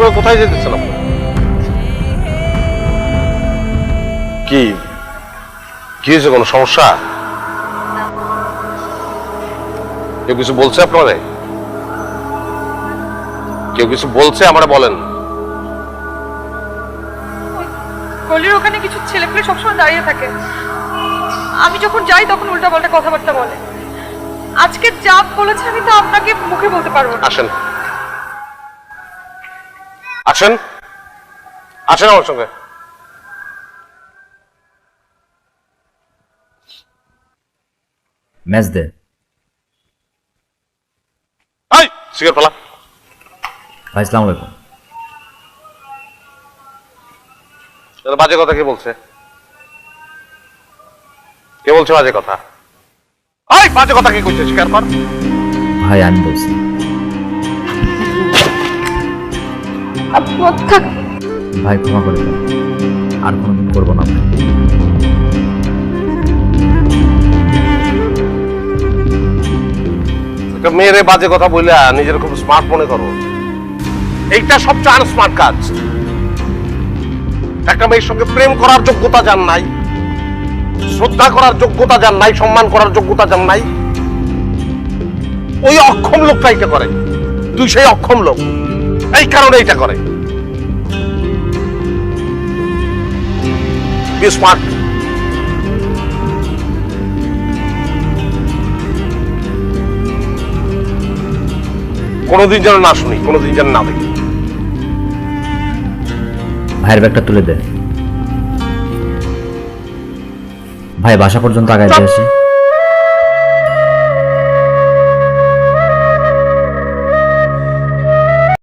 করে কোথায় যেতেছেন আপনি? কি কি হয়েছে, কোনো সমস্যা? কেউ কিছু বলছে আপনারে? কেউ কিছু বলছে আমারে বলেন। গলির ওখানে কিছু ছেলেপুলে সবসময় দাঁড়িয়ে থাকে, আমি যখন যাই তখন উল্টাপাল্টা কথাবার্তা বলে। আজকে যা বলেছে আমি তো আপনাকে মুখে বলতে পারবো না। আসেন আসেন আসেন আমার সঙ্গে। ম্যাচ দে। এই সিগারেট ফেলা। ভাই আসসালামু আলাইকুম। বাজে কথা কে বলছে? কে বলছে বাজে কথা? এই বাজে কথা কে কইছে? স্বীকার কর। ভাই আমি বলছি। ভাই ক্ষমা করে দেন, আর কোনোদিন করবো না ভাই। একটা মেয়েরে বাজে কথা বললে নিজের খুব স্মার্ট মনে করো, এইটা সবচেয়ে আনস্মার্ট কাজ। একটা মেয়ের সঙ্গে প্রেম করার যোগ্যতা যার নাই, শ্রদ্ধা করার যোগ্যতা যার নাই, সম্মান করার যোগ্যতা যার নাই, ওই অক্ষম লোকটা এটা করে। তুই সেই অক্ষম লোক, এই কারণে এটা করে। Be smart. কোনোদিন যেন না শুনি, কোনোদিন যেন না দেখি। ভাইয়ের ব্যাগটা তুলে দে। ভাই বাসা পর্যন্ত আগাইতে আসি।